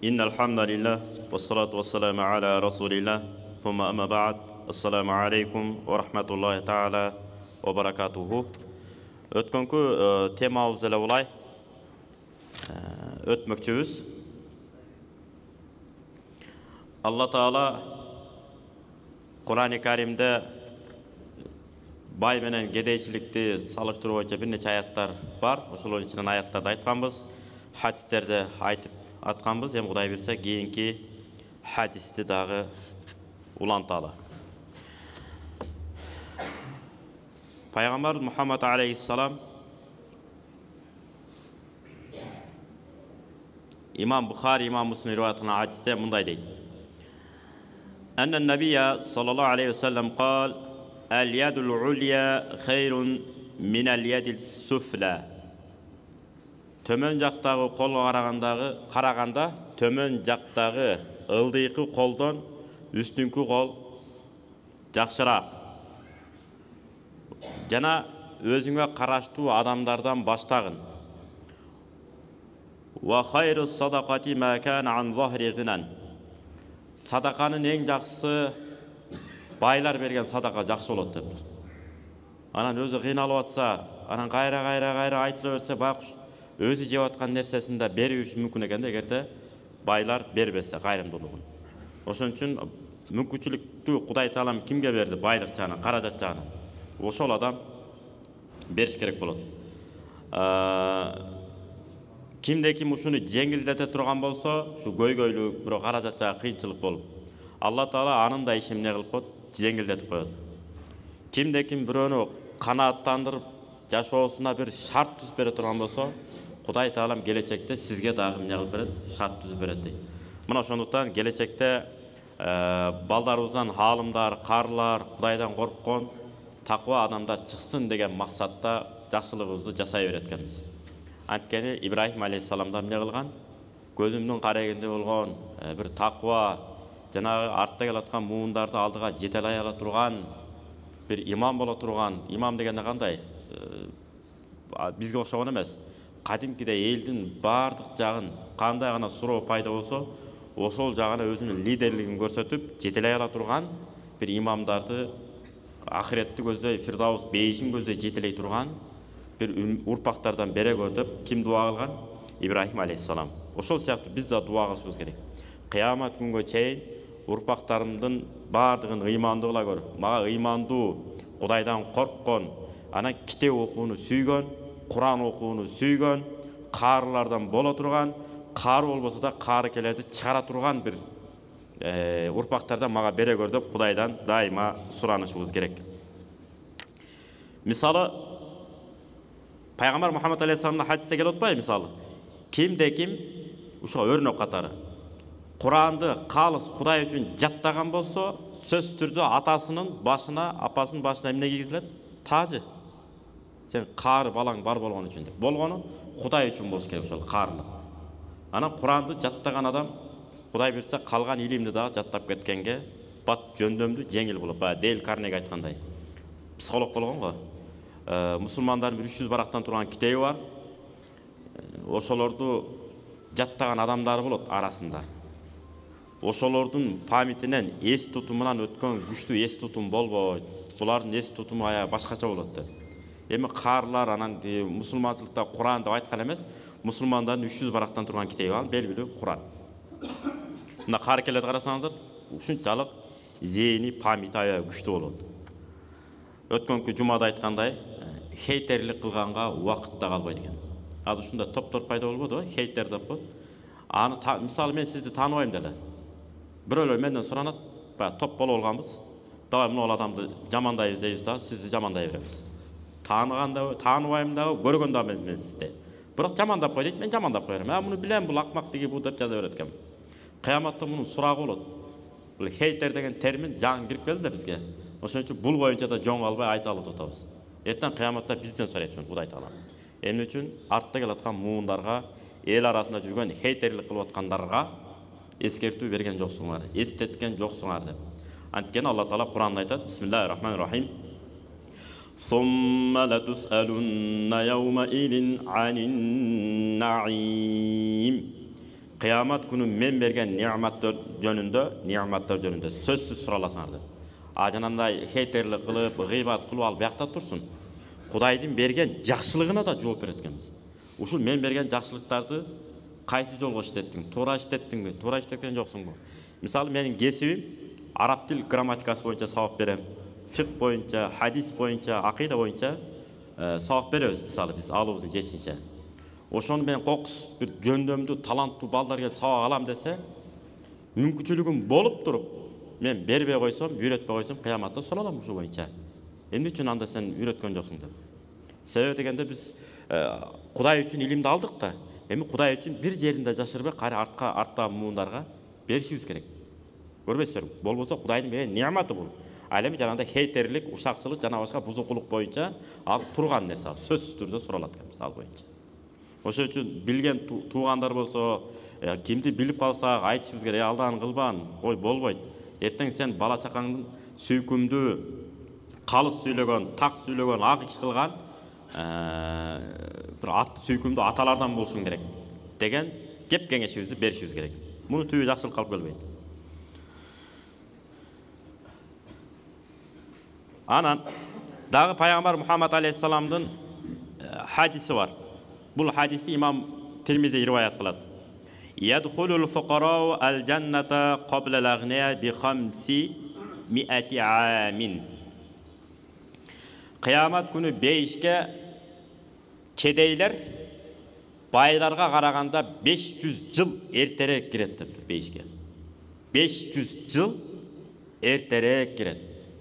إن الحمد لله والصلاة والسلام على رسول الله ثم أما بعد السلام عليكم ورحمة الله تعالى وبركاته. Өткөнкү темабыз эле улай өтмөкчүбүз. Алла Таала Кур'ан-ы Каримде бай менен кедейчиликти салыштыруу боюнча бир нече аяттар бар. Ошолордун ичинен аяттарды айтканбыз, хадистерде айтып атканбыз. Эми Кудай берсе кийинки хадисти дагы уланталы. Пайгамбар Мухаммад алейхиссалам имам Бухари, имам Муслим риwayat кылган хадисте мындай дейт. أن النبي صلى الله عليه وسلم قال اليد العليا خير من اليد السفلى. Төмөн жактагы колго караганда төмөн жактагы ылдыйкы колдон үстүнкү кол жакшыраак. Жана өзүңө караштуу адамдардан баштагын. Ва хайру садакати ма кана ан захри гинан. Садаканын эң жакшысы байлар берген садака жакшы болот деп. Анан өзү кыйналып атса, анан кайра айтыла берсе, байкуш өзү жеп аткан нерсесин да бериш мүмкүн экен да, эгерде байлар бербесе кайрымдуулугун. Ошон үчүн мүмкүнчүлүктү Кудай Таалам кимге берди? Байлык жагынан, каражат жагынан. Ошол адам бериш керек болот. Кимде ким ушуну жеңилдете турган болсо, ушу көйгөйлүк, бирок каражат жагы кыйынчылык болуп, Алла Таала анын да ишин эмне кылып коет? Жеңилдетип коет. Кимде ким бирөөнү канааттандырып жашоосуна бир шарт түзүп бере турган болсо, Кудай Таалам келечекте сизге дагы эмне кылып берет? Шарт түзүп берет дейт. Мына ошондуктан келечекте балдарыбыздан хаалымдар, карлар, Кудайдан корккон, таква адамдар чыксын деген максатта жакшылыгыбызды жасай берет экенбиз. Анткени Ибрахим алейхиссаламда эмне кылган? Көзүмдүн карегинде болгон бир таква, жанагы артта келаткан муундарды алдыга жетелей ала турган бир имам боло турган. Имам дегенде кандай? Бизге окшогон эмес. Кадимкиде элдин бардык жагын кандай гана суроо пайда болсо, ошол жагына өзүнүн лидерлигин көрсөтүп, жетелей ала турган бир имамдарды ахиретти көздөй, Фирдаус бейишин көздөй жетелей турган бир урпактардан бере көр деп ким дуа кылган? Ибрахим алейхиссалам. Ошол сыяктуу биз да дуа кылышыбыз керек. Кыямат күнгө чейин урпактарымдын бардыгын ыймандуу кыла көр. Мага ыймандуу, Кудайдан корккон, анан китеп окууну сүйгөн, Кур'ан окууну сүйгөн, каарылардан боло турган, каары болбосо да каары келеди чыгара турган бир урпактардан мага бере көр деп Кудайдан дайыма суранышыбыз керек. Мисалы, Пайгамбар Мухаммад алейхиссаламдын хадисте келип атпайбы? Мисалы, кимде ким ушуга өрнөк катары Куранды калыс Кудай үчүн жаттаган болсо, сөзсүз түрдө атасынын башына, апасынын башына эмне кийгизилет? Тажы. Сен каары балаң бар болгон үчүн деп. Болгону Кудай үчүн болуш керек ошол каарылык. Анан Куранды жаттаган адам Кудай берсе калган илимди дагы жаттап кеткенге бат жөндөмдүү жеңил болот. Дейл Карнеги айткандай. Психолог болгон го. Мусулмандардын 300 барактан турган китеби бар. Ошолорду жаттаган адамдары болот арасында. Ошолордун памятинен, эс тутумунан өткөн күчтүү эс тутум болбойт. Булардын эс тутуму башкача болот деп. Эми каарлар анан мусулманчылыкта Кур'ан деп айткан эмес, мусулмандардын 300 барактан турган китеби ал белгилүү Кур'ан. Мына каар келет карасаңыздар, ушунчалык зээни памяти аябай күчтүү болот. Өткөнкү жумада айткандай, хейтерлик кылганга убакыт да калбайт экен. Азыр ушундай топтор пайда болбоду, хейтер деп коет. Аны мисалы мен сизди тааныбайм деле. Бирөөлөр менден суранат, топ боло алганбыз. Давай мына адамды жамандайбыз дейбиз да, сизди жамандай беребиз. Тааныбайм дагы, көргөн да мен сизди. Бирок жамандап кой дейт, мен жамандап коерм. Муну билем, бул акмак деги бу деп жаза берет экен. Кыяматта мунун сурагы болот. Бул хейтер деген термин жаңы кирип келди да бизге. Ошон үчүн бул боюнча да жоң албай айта алып атабыз. Эртең кыяматта бизден сурайт ушуну Кудай Таала. Эмне үчүн артта келаткан муундарга, эл арасында жүргөн хейтерлик кылып аткандарга эскертүү берген жоксуңар, эстеткен жоксуңар деп. Анткени Алла Таала Кур'анда айтат: Бисмиллахир-рахманир-рахим. Сумма латусалунна яумаидин анин наим. Kıyamet günü men bergen nimetler jönündө sözsüz suralasaňar dep. Ajanандай heyterlik kılıp, gıybat kılıp alıp buyakta tursun. Kudayдын берген жакшылыгына да жооп берет экенбиз. Ушул мен берген жакшылыктарды кайсы жолго иштеттиң? Туура иштеттиңби? Туура иштеткен жоксуңбу? Мисалы менин кесибим араб тил грамматикасы боюнча сабак берем. Фик боюнча, хадис боюнча, акыйда боюнча сабак беребиз, мисалы биз алыбыздын жетишинче. Ошону мен кокус бир жөндөмдүү, таланттуу балдар келип сабак алам десе, мүмкүнчүлүгүм болуп туруп, мен бербей койсом, үйрөтпөй койсом, кыяматта суралам ушул боюнча. Эмне үчүн анда сен үйрөткөн жоксуң деп. Себеби дегенде биз Кудай үчүн илимди алдык да, эми Кудай үчүн бир жеринде жашырбай, кайра артта муундарга беришибиз керек. Көрбөйсүзбү? Болбосо Кудайдын берген нематы бул. Ал эми жанагындай хейтерлик, ушакчылык жана башка бузукулук боюнча ал турган нерсе, сөзсүз түрдө суралат экен мисал боюнча. Ошон үчүн билген туугандар болсо, кимди билип калсак айтышыбыз керек, алдан кылбан, кой болбойт. Эртең сен бала чакаңдын сүйкүмдүү, калыс сүйлөгөн, так сүйлөгөн, ак иш кылган бир сүйкүмдүү аталардан болушуң керек деген кеп кеңешибизди беришибиз керек. Муну түбү жакшылык калып келбейт. Анан дагы пайгамбар Мухаммад алейхиссаламдын хадиси бар. Бул хадисти имам Тирмизи риваят кылат. Yadkhulul fuqara'u al-jannata qabla al-aghniya bi 500 amin. Kıyamet günü beyişke kedeyler baylarga karaganda 500 yıl erterek giret deptir beyişke. 500 yıl erterek giret.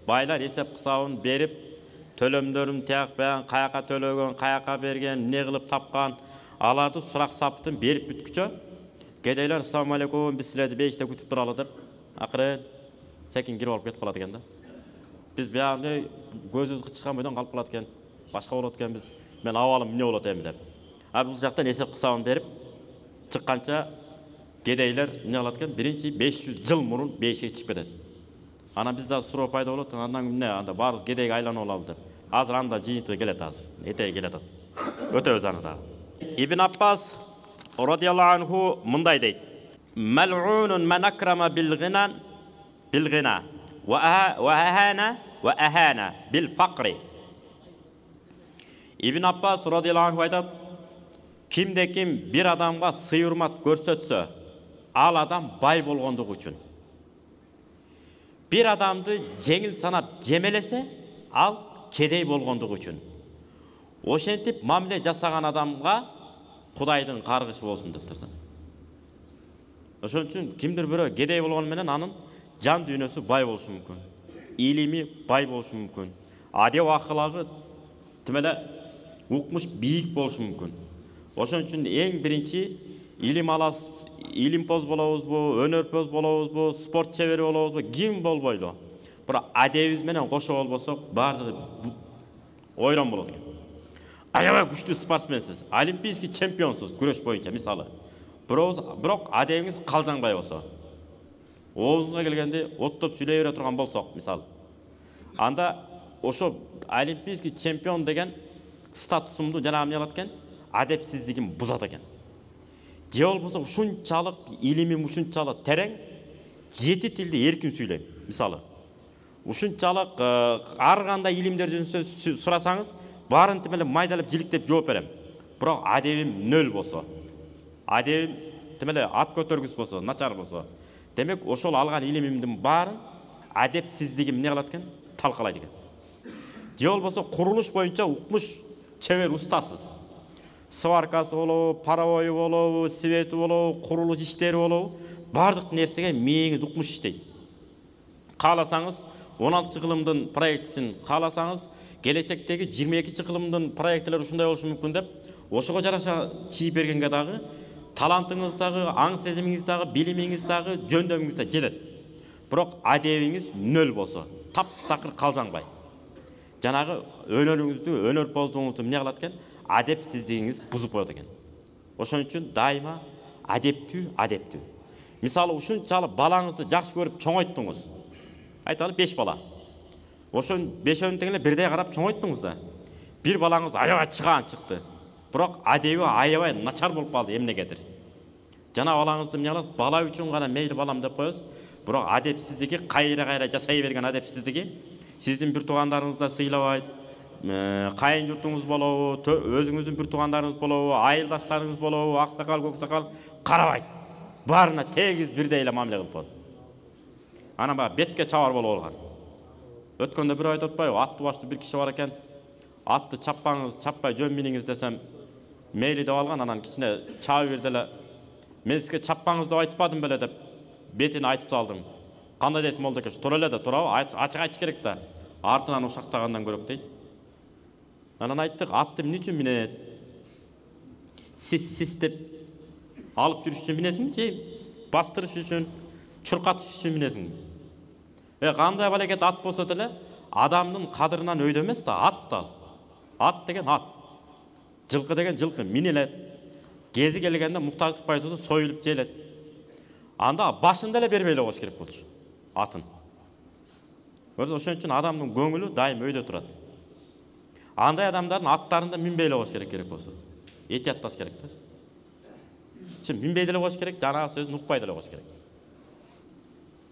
Baylar esep kısabın berip tölömdörüm teyakbayan, kayaka tölögön, kayaka bergen, ne kılıp tapkan, alardı surak sapıtın berip bütküçö. Kedeyler assalamu aleykum, biz sizlerdi beyişte kütüp duralı dep. Akırın, sekin girip alıp ketip kaladı eken da. Biz beyağını gözüz çıkan boydan kalıp kaladı eken, başka oladı eken biz. Ben avalım ne oladı emi dep. Abi bu jaktan esep kısabın berip, çıkkança kedeyler ne kaladı eken, birinci 500 yıl murun beyişe çıkıp ketedi. Ana biz daha suro payda oladı, andan ne anda barız kedeyge aylanı olalı dep. Hazır anda jiyinti gelet hazır, eteye gelet at. Öte öz anı da. İbn Abbas radiyallahu anhu mınday deydi. Mel'unun men akrama bil gina ve ahana bil fakri. İbn Abbas radiyallahu anhu aytadi, kimde kim bir adamga sый урмат көрсөтсө, al adam bay bolgondугу үчүн. Bir adamды жеңил санап жемелесе, ал кедей болгондугу үчүн. Ошентип мамиле жасаган адамга Кудайдын каргышы болсун деп турду. Ошон үчүн кимдир бирөө кедей болгону менен анын жан дүйнөсү бай болушу мүмкүн. Илими бай болушу мүмкүн. Адеп акылагы тимеле укмуш бийик болушу мүмкүн. Ошон үчүн эң биринчи илим алабыз, илимпоз болобузбу, өнөрпөз болобузбу, спорт чебери болобузбу, ким болбойлу. Бирок адебиз менен кошо болбосок, баардыгы ойрон болот экен. Аябай күчтүү спортсменсиз, олимпийский чемпионсуз күрөш боюнча мисалы. Бирок адебиңиз калжаңбай болсо, оозуңузга келгенде оттоп сүйлөй бере турган болсок, мисалы. Анда ошо олимпийский чемпион деген статусумду жана эмне кылат экен? Адепсиздигим бузат экен. Же болбосо ушунчалык илимим ушунчалык терең, 7 тилди эркин сүйлөйм, мисалы. Ушунчалык ар кандай илимдер жөнүндө сурасаңыз, барын тимеле майдалап жиликтеп жооп берем. Бирок адебим нөл болсо, адебим тимеле ат көтөргүс болсо, начар болсо, демек ошол алган илимимдин баарын адепсиздигим эмне кылат экен? Талкалайт экен. Же болбосо курулуш боюнча укмуш чебер устасыз. Сваркасы болобу, паровою болобу, свети болобу, курулуш иштери болобу, бардык нерсеге мээңиз укмуш иштейт. Кааласаңыз 16 кылымдын проектисин кааласаңыз, келечектеги 22 кылымдын проекттер ушундай болушу мүмкүн деп, ошого жараша чийип бергенге дагы талантыңыз дагы, аң сезимиңиз дагы, билимиңиз дагы, жөндөмүңүз да жетет. Бирок адебиңиз нөл болсо, таптакыр калжаңбай. Жанагы өнөрүңүздү, өнөрпоздугуңузду эмне кылат экен? Адепсиздигиңиз бузуп коет экен. Ошон үчүн дайыма адептүү. Мисалы ушунчалык балаңызды жакшы көрүп чоңойттуңуз. Айталы 5 бала. Ошон 5-өөнү тең эле бирдей карап чоңойттуңуз да. Бир балаңыз аябай чыгаан чыкты. Бирок адеби аябай начар болуп калды эмнегедир. жана балаңызды эмне кыласыз? Бала үчүн гана мейли балам деп коесуз. Бирок адепсиздиги, кайра жасай берген адепсиздиги сиздин бир туугандарыңызды сыйлабайт, кайын журтуңуз болобу, өзүңүздүн бир туугандарыңыз болобу, айылдаштарыңыз болобу, аксакал, көксакал карабайт. Баарына тегиз бирдей эле мамиле кылып коет. Анан баягы бетке чабар болуп алган. Өткөндө бир айтып атпайбы, атты баштуу бир киши бар экен. Атты чаппаңыз, чаппай жөн миниңиз десем, мейли деп алган, анан кичине чабы бирди эле. Мен сизге чаппаңыз деп айтпадым беле деп бетине айтып салдым. Кандай дейсиз молдо тура эле да, туурабы? Ачык айтыш керек да. Артынан ушактагандан көрөк дейт. Анан айттык, атты эмне үчүн минет? Сис деп алып жүрүш үчүн минесиңби, же бастырыш үчүн, чуркатыш үчүн минесиңби? Кандай балекет ат болсо деле, адамдын кадырынан өйдө эмес да, ат да. Ат деген ат. Жылкы деген жылкы, минилет. Гези келгенде муктаждык пайдасы союлуп желет. Анда башында эле бербей эле коюш керек болчу атын. Ошон үчүн адамдын көңүлү дайым өйдө турат. Андай адамдардын аттарында минбей эле коюш керек болсо. Этиятташ керек да. Чын минбей деле коюш керек, жанагы сөзүн укпай деле коюш керек.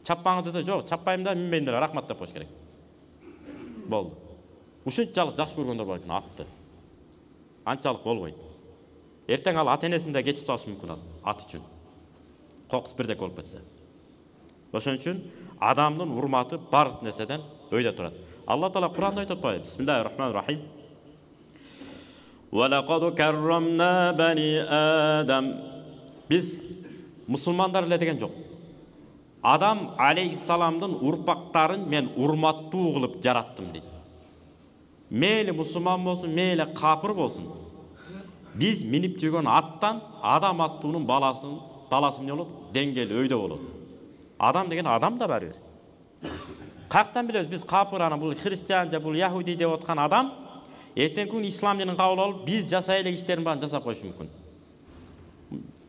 Чаппаңыз десе, жок, чаппайм да, минбейм деле, рахмат деп коюш керек. Болду. Ушунчалык жакшы көргөндөр бар экен атты. Анчалык болбойт. Эртең ал ата-энесинде кечип салышы мүмкүн ат үчүн. Кокус бирдек болуп кетсе. Ошон үчүн адамдын урматы бар нерседен өйдө турат. Алла Таала Кур'анда айтып атпайбы? Бисмиллахир-рахманир-рахим. Ва лaqad karramna bani Adam. Biz musulmanдар эле деген жок. Адам алейхиссаламдын урпактарын мен урматтуу кылып жараттым дейт. Мейли мусулман болсун, мейли капыр болсун. Biz минип жүргөн аттан адам аттуунун баласы эмне болот? Деңгели өйдө болот. Адам деген адам да бар. Каяктан билебиз биз капыр, ана бул христиан же бул яхуди деп аткан адам эртең күн ислам динин кабыл алып, биз жасай элек иштерин баарын жасап коюшу мүмкүн.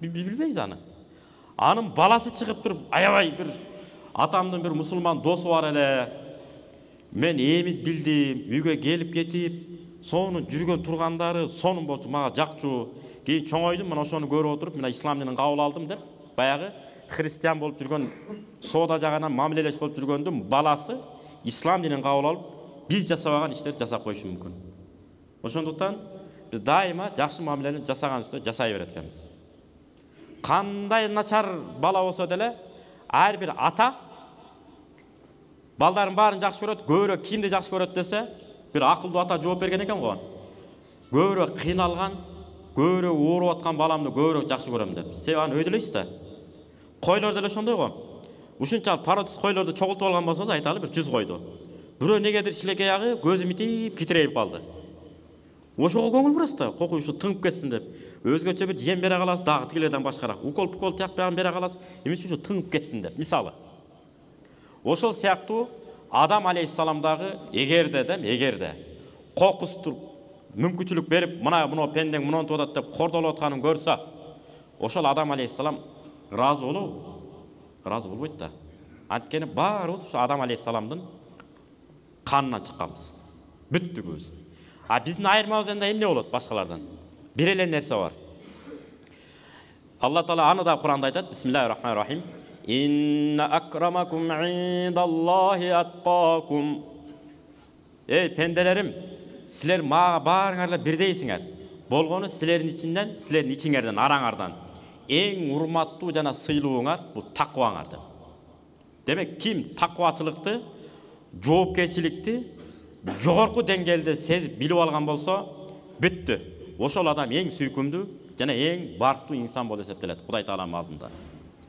Билбейбиз аны. Анын баласы чыгып туруп, аябай бир атамдын бир мусулман досу бар эле. Мен эмит билдим, үйгө келип кетип, сонун жүргөн тургандары сонун болчу, мага жакчу. Кийин чоңойдум, мен ошону көрүп отуруп, мен ислам динин кабыл алдым деп, баягы христиан болуп жүргөн, соода жагынан мамилелеш болуп жүргөндүн баласы ислам динин кабыл алып, биз жасабаган иштерди жасап коюшу мүмкүн. Ошондуктан биз дайыма жакшы мамилени жасаган үстө жасай берет экенбиз. Кандай начар бала болсо деле, ар бир ата балдарын баарын жакшы көрөт, көбүрөөк кимди жакшы көрөт десе, бир акылдуу ата жооп берген экен го. Көбүрөөк кыйналган, көбүрөөк ооруп аткан баламды көбүрөөк жакшы көрөм деп. Себеби аны өйдөлөйсүз да. Койлор деле ошондой го. Ушунчалык пародист койлорду чогултуп алган болсоңуз, айталы бир 100 койду. Бирөө негедир шилекей ягы көзү митип, китирейип калды. Ошого көңүл бурасыз да, кокуй ушу тыңып кетсин деп. Өзгөчө бир жем бере каласыз, дагы тигилерден башкараак. Укол тиякпаган бере каласыз, эмне үчүн тыңып кетсин деп. Мисалы. Ошол сыяктуу Адам алейхиссаламдагы эгерде кокустур мүмкүнчүлүк берип, мына пендең мунун атат деп кордолуп атканын көрсө, ошол Адам алейхиссалам разы болобу? Разы болбойт да. Анткени баарыбыз ушу Адам алейхиссаламдын канынан чыкканбыз. Бүттүгүбүз. А биздин айырмабыз энде эмне болот башкалардан? Бир эле нерсе бар. Алла Таала аны да Кур'анда айтат. Бисмиллахир-рахманир-рахим. Инна акрамакум индаллахи атқакум. Эй пенделерим, силер мага баарыңар бирдейсиңер. Болгону силердин ичиңерден, араңардан эң урматтуу жана сыйлууңар бул такваңар деп. Демек, ким таквачылыкты, жоопкерчиликти жогорку деңгээлде сезип билип алган болсо, бүттү. Ошол адам эң сүйкүмдүү жана эң барктуу инсан болуп эсептелет Кудай Тааланын алдында.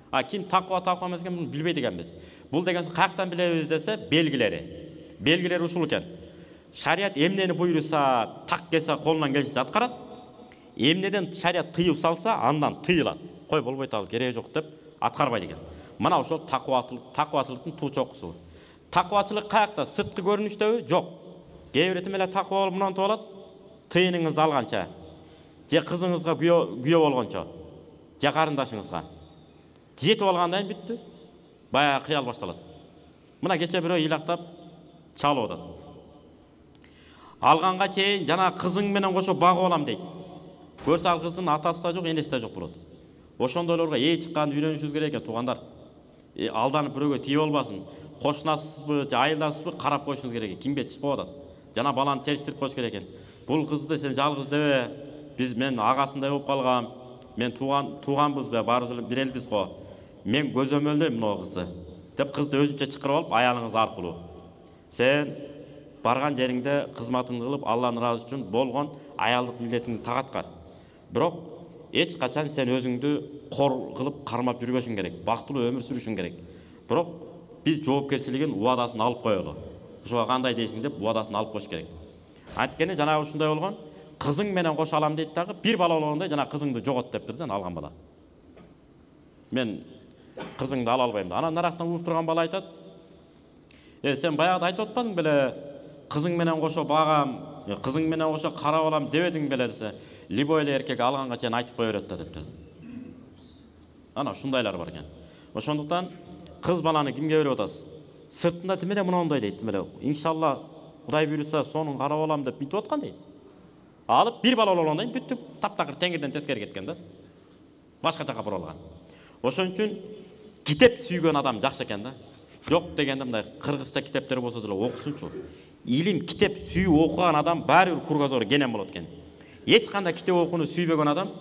А ким таква эмес экенин билбейт экенбиз. Бул деген каяктан билебиз десе, белгилери ушул экен. Шарият эмнени буйруса, так кесе колунан келишинче аткарат. Эмнеден шарият тыюп салса, андан тыйылат. Кой болбойт, ал кереги жок деп аткарбайт экен. Мына ошол таквачылыктын туу чокусу. Таквачылык каякта? Сырткы көрүнүштөбү? Жок. Кээ бир эле таква болуп мынантип алат. Тыйыныңызды алганча, же кызыңызга күйөө болгончо, же карындашыңызга жетип алгандан бүттү. Баягы кыял башталат. Мына кече бирөө ыйлактап чалып атат. Алганга чейин жана кызың менен кошо багып алам дейт. Көрсө ал кыздын атасы да жок, энеси да жок болот. Ошондойлорго ээ чыкканды үйрөнүшүбүз керек экен туугандар. Алданып бирөөгө тийип албасын. Кошунасызбы, же айылдасызбы карап коюшуңуз керек экен. Кимге чыгып атат? Жана баланы териштирип коюш керек экен. Бул кызды сен жалгыз дебе. Мен агасындай болуп калгам. Мен тууганбыз бе, баарыбыз бир элбиз го. Мен көзөмөлдөйм мына кызды. Деп кызды өзүнчө чакырып алып аялыңыз аркылуу. Сен барган жериңде кызматыңды кылып, Алланын ыраазы үчүн болгон аялдык милдетиңди так аткар. Бирок эч качан сен өзүңдү кор кылып кармап жүрбөшүң керек. Бактылуу өмүр сүрүшүң керек. Бирок биз жоопкерчилигин убадасын алып коелу. Ошого кандай дейсиң деп убадасын алып коюш керек. Анткени жанагы ушундай болгон, кызың менен кошо алам дейт дагы, бир бала болгондо жана кызыңды жогот деп турсаң алган бала. Мен кызыңды ала албайм. Анан нарактан уруп турган бала айтат: сен баягыда айтып атпадың беле, кызың менен кошо багам, кызың менен кошо карап алам дебедиң беле десе, любой эле эркек алганга чейин айтып кое берет да деп. Ана ушундайлар бар экен. Ошондуктан кыз баланы кимге берип атасыз? Сыртында тимеле мындай дейт, тимеле иншалла Кудай буйруса сонун карап алам деп бүтүп аткан дейт. Алып бир бала болгондон кийин бүттүп таптакыр теңирден тескери кеткен да. Башка жака буралган. Ошон үчүн китеп сүйгөн адам жакшы экен да. Жок дегенде мындай кыргызча китептер болсо деле окусунчу. Илим китеп сүйүп окуган адам баары бир кургазор кенен болот экен. Эч кандай китеп окууну сүйбөгөн адам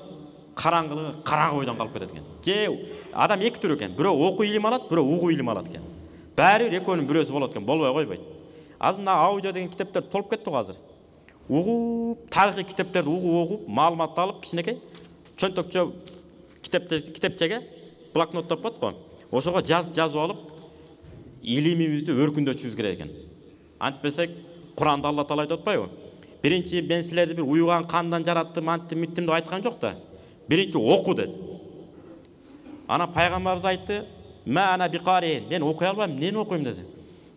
караңгылыгы караңгы бойдон калып кетет экен. Же адам эки түр экен. Бирөө окуу илим алат, бирөө угуу илим алат экен. Баары бир экөөнүн бирөөсү болот экен, болбой койбойт. Азыр мына аудио деген китептер толуп кетти го азыр. Угуп, тарыхый китептерди угуп, маалымат алып, кичинекей чөнтөкчө китепчеге блокноттоп коет го. Ошого жазып алып, илимибизди өркүндөтүшүбүз керек экен. Антпесек, Куранда Алла Таала айтып атпайбы? Биринчи мен силерди бир уюган кандан жараттым, анттым, миттим деп айткан жок да. Биринчи оку деди. Ана пайгамбарыбыз айтты: "Ма ана биқарин", мен окуй албайм, эмнени окуйм деди.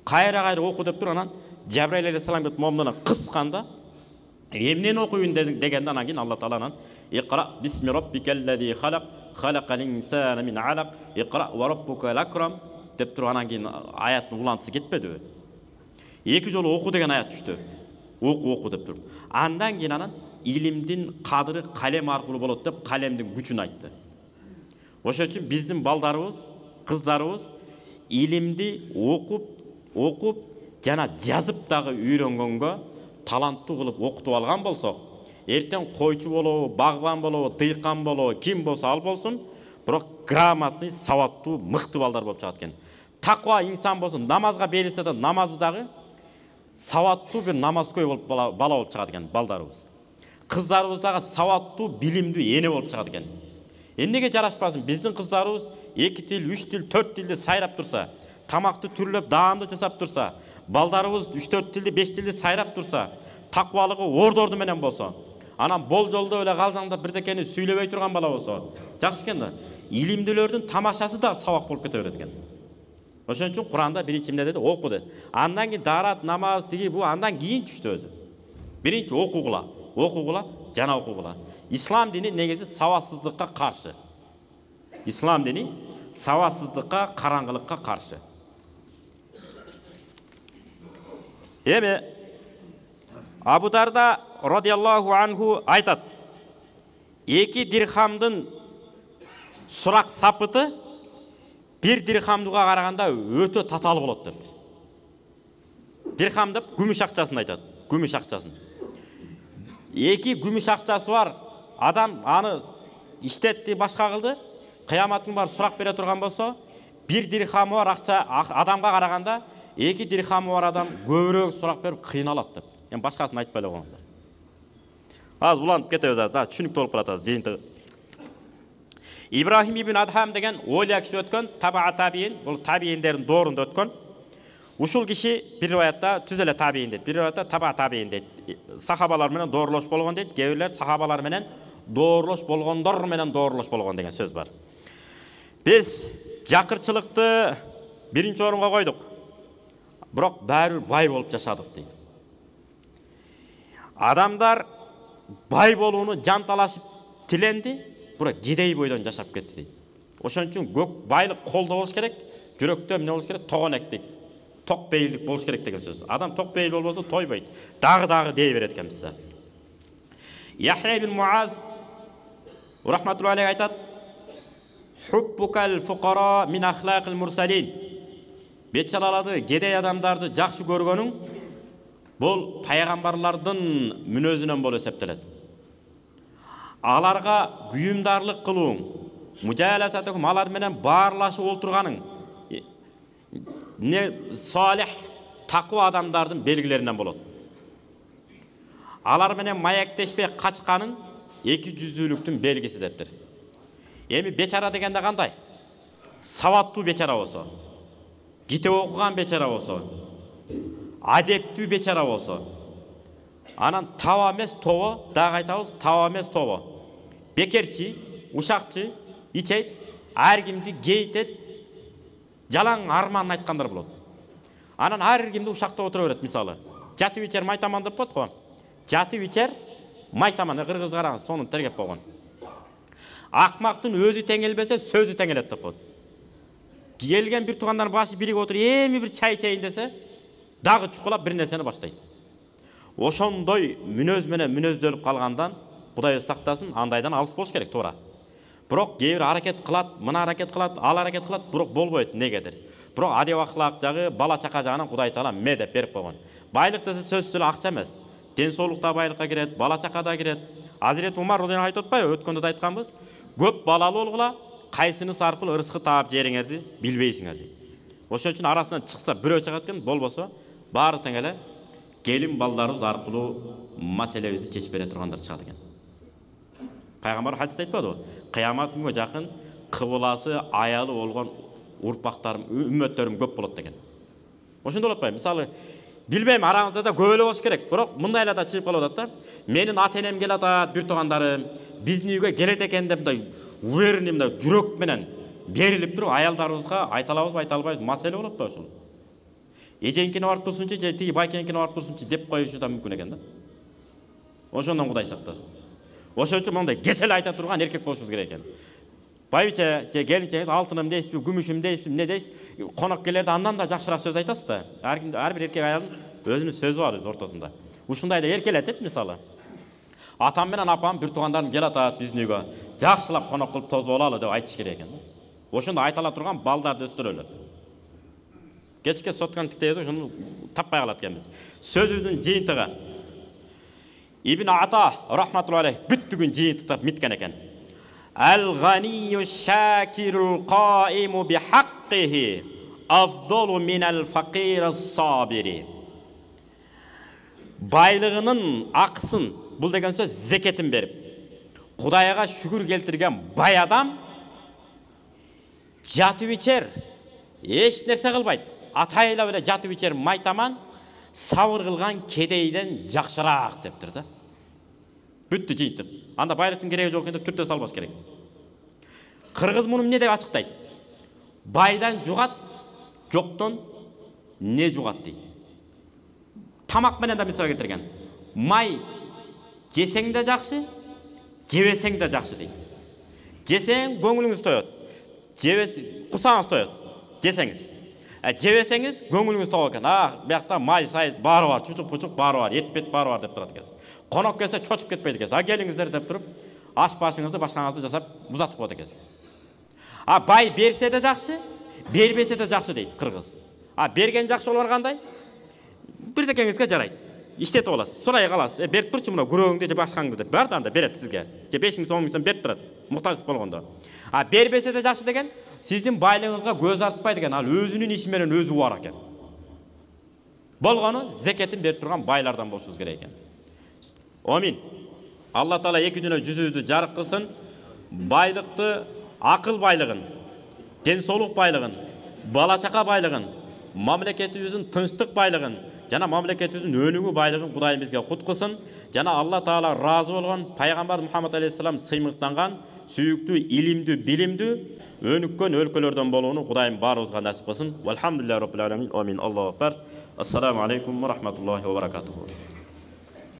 Кайра оку деп тур, анан Жабраил алейхиссалам келип момундан кысканда, эмнени окуйун дегенде анан кийин Алла Таала анан "Иқра бисми раббикаллази халак, халакал инсана мин алак, иқра ва раббукал акрам" деп тур, анан кийин аяттын улантысы кетпедиби? Эки жолу оку деген аят түштү. Оку деп тур. Андан кийин анан илимдин кадыры калем аркылуу болот деп калемдин күчүн айтты. Ошон үчүн биздин балдарыбыз, кыздарыбыз илимди окуп жана жазып дагы үйрөнгөнгө таланттуу кылып окутуп алган болсок, эртең койчу болобу, багбан болобу, дыйкан болобу, ким болсо ал болсун, бирок грамотный, саваттуу, мыкты балдар болуп чыгат экен. Таква инсан болсун, намазга берилсе да намазы дагы саваттуу бир намазкөй болуп бала болуп чыгат экен балдарыбыз. Кыздарыбыз дагы саваттуу, билимдүү эне болуп чыгат экен. Эмнеге жарашпасын? Биздин кыздарыбыз 2 тил, 3 тил, 4 тилди сайрап турса, тамакты түрлөп, даамды жасап турса, балдарыбыз 3-4 тилди, 5 тилди сайрап турса, таквалыгы ордорду менен болсо, анан болжолдо эле калжаңдап бирдекени сүйлөбөй турган бала болсо, жакшы экен да. Илимдүүлөрдүн тамашасы да сабак болуп кете берет экен. Ошон үчүн Куранда биринчи эмне деди? Оку деди. Андан кийин дарат, намаз, тиги бу андан кийин түштү өзү. Биринчи окугула, жана окугула. Ислам дини негизи саватсыздыкка каршы. Ислам дини саватсыздыкка, караңгылыкка каршы. Эми Абу Дарда радиаллаху анху айтат: 2 дирхамдын сурак сапыты 1 дирхамдыга караганда өтө татаал болот деп. Дирхам деп күмүш акчасын айтат, күмүш акчасын. 2 күмүш акчасы бар адам аны иштетти, башка кылды, кыяматтын бар сурак бере турган болсо, 1 дирхамы бар акча адамга караганда 2 дирхамы бар адам көбүрөөк сурак берип кыйналат деп. Эми башкасын айтпай эле коюңуздар. Азыр улантып кетебиз, да түшүнүктүү болуп калат жыйынтыгы. Ибрахим ибн Адхам деген ойлы киши өткөн, табиин, бул табииндердин доорунда өткөн. Ушул киши бир риwayatта түз эле табиин дейт, бир риwayatта табиин дейт. Сахабалар менен доорлош болгон дейт, кээ бирлер сахабалар менен доорлош болгондор менен доорлош болгон деген сөз бар. Биз жакырчылыкты биринчи орунга койдук. Бирок баары бай болуп жашадык дейт. Адамдар бай болууну жанталашып тиленди, бирок кедей бойдон жашап кетти дейт. Ошон үчүн көк байлык колдо болуш керек, жүрөктө эмне болуш керек? Тогонектик, ток бейилдик болуш керек деген сөз. Адам ток бейил болбосо тойбойт. Дагы дей берет экен бизге. Яхя ибн Муаз рахматуллахи алейхи айтат: Hubbukal fuqara min ahlaqil mursalin. Beçaralарды, кедей адамдарды жакшы көргөнүң бул пайгамбарлардын мүнөзүнөн болуп эсептелет. Аларга күйүмдарлык кылууң, мужаласатыкум алар менен баарлашып олтурганың не салих, таква адамдардын белгилеринен болот. Алар менен маектешпей качканың эки жүздүүлүктүн белгиси дептир. Эми бечара дегенде кандай? Саваттуу бечара болсо, китеп окуган бечара болсо, адептүү бечара болсо, анан таба эмес тобо, дагы айтабыз, таба эмес тобо. Бекерчи, ушакчы, ичейт, ар кимди кейтет, жалаң арманын айткандар болот. Анан ар кимди ушакта отура берет, мисалы. Жатып ичер майтаман деп коет го. Жатып ичер майтаман, кыргыз караңыз, сонун тергеп койгон. Акмактын өзү теңелбесе, сөзү теңелет деп коет. Келген bir тугандардын башы бириге отуруп, эми бир чай чейин десе, дагы чукулап бир нерсени баштайт. Ошондой мүнөз менен мүнөздөлүп калгандан Кудай сактасын, андайдан алыс болуш керек, туура. Бирок кээ бир аракет кылат, мына аракет кылат, ал аракет кылат, бирок болбойт, негедир. Бирок адеп ахлак жагы, бала чака жагынан Кудай Таала ме деп берип койгон. Байлык десе сөзсүз эле акча эмес. Ден соолук да байлыкка кирет, бала чака да кирет. Азирет Умар радиаллаху айтып атпайбы? Өткөндө да айтканбыз. Көп балалуу болгула, кайсынысы аркылуу ырыскы таап жериңерди билбейсиңер дейт. Ошон үчүн арасынан чыкса бирөө чыгат экен, болбосо баары тең эле келин балдарыбыз аркылуу маселебизди чечип бере тургандар чыгат экен. Пайгамбар хадисте айтпадыбы? Кыямат күнгө жакын кыбыласы аялы болгон урпактарым, үммөттөрүм көп болот деген. Ошондой болуп атпайбы? Мисалы, билбейм, араңызда да көп эле болуш керек, бирок мындай эле да чыгып калып атат да. Менин ата-энем келе атат, бир туугандарым, биздин үйгө келет экен деп мындай уверенный мындай жүрөк менен берилип туруп, аялдарыбызга айта алабызбы, айта албайбыз, маселе болот да ошол. Эжеңкине барып турсунчу, же тиги байкеңкине барып турсунчу деп коюшу да мүмкүн экен да. Ошондон Кудай сактасын. Ошон үчүн мындай кесел айта турган эркек болушубуз керек экен. Байбиче, же келинчеңиз алтыным дейсизби, күмүшүм дейсизби, эмне дейсиз? Конок келерде андан да жакшыраак сөз айтасыз да. Ар бир эркек аялдын өзүнүн сөзү бар ортосунда. Ушундайда эркелетип, мисалы, атам менен апам бир туугандарым келе атат биздин үйгө, жакшылап конок кылып тосуп алалы деп айтыш керек экен. Ошондо айта ала турган балдарды өстүрөлөт. Кечке соткан тиктейбиз, ошону таппай калат экенбиз. Сөзүбүздүн жыйынтыгы Ибн Ата рахматуллахи алейх бүттүгүн жыйынтыктап миткен экен. Al-ghaniyyu shakirul qa'imu bihaqqihi afdalu minal faqiri sabiri. Байлыгынын акысын, бул деген сөз зекетин берип, Кудайга шүгүр келтирген бай адам жатып ичер, эч нерсе кылбайт. Атайлап эле жатып ичер майтаман сабыр кылган кедейден жакшыраак дептир да. Бүттү жыйынтык. Анда байлыктын кереги жок экен деп түртө салбаш керек. Кыргыз муну эмне деп ачыктайт? Байдан жугат, жоктон не жугат дейт. Тамак менен да мисал келтирген. Май жесең да жакшы, жебесең да жакшы дейт. Жесең көңүлүңүз тоет. Кусаңыз тоет. Жесеңиз. Жебесеңиз көңүлүңүз тоет экен. Биякта май сай баары бар, чучук-пучук баары бар, эт-бет баары бар деп турат экенсиз. Конок келсе чочуп кетпейт экенсиз. Келиңиздер деп туруп, аш-башыңызды, башкаңызды жасап узатып коет экенсиз. Бай берсе де жакшы, бербесе де жакшы дейт кыргыз. Берген жакшы болор кандай? Бирдекеңизге жарайт. Иштетип аласыз. Сурай каласыз. Берип турчу мына күрөгүңдү же башкаңды деп. Бардан да берет сизге. Же 5 миң сом, 10 миң сом берип турат. Муктаждык болгондо. Бербесе де жакшы деген, сиздин байлыгыңызга көз артпайт экен. Ал өзүнүн иши менен өзү убар экен. Болгону зекетин берип турган байлардан болушубуз керек экен. Амин. Алла Таала эки дүнө жүзүбүздү жарык кылсын. Байлыкты, акыл байлыгын, ден соолук байлыгын, бала чака байлыгын, мамлекетибиздин тынчтык байлыгын жана мамлекетибиздин өнүгүү байлыгын Кудайым бизге кут кылсын. Жана Алла Таала разы болгон пайгамбар Мухаммад алейхиссалам сыймыктанган сүйүктүү, илимдүү, билимдүү өнүккөн өлкөлөрдөн болууну Кудайым баарыбызга насип кылсын. Валхамдулиллахи роббил аламин. Амин. Аллаху акбар. Ассаламу алейкум ва рахматуллахи ва баракатуху.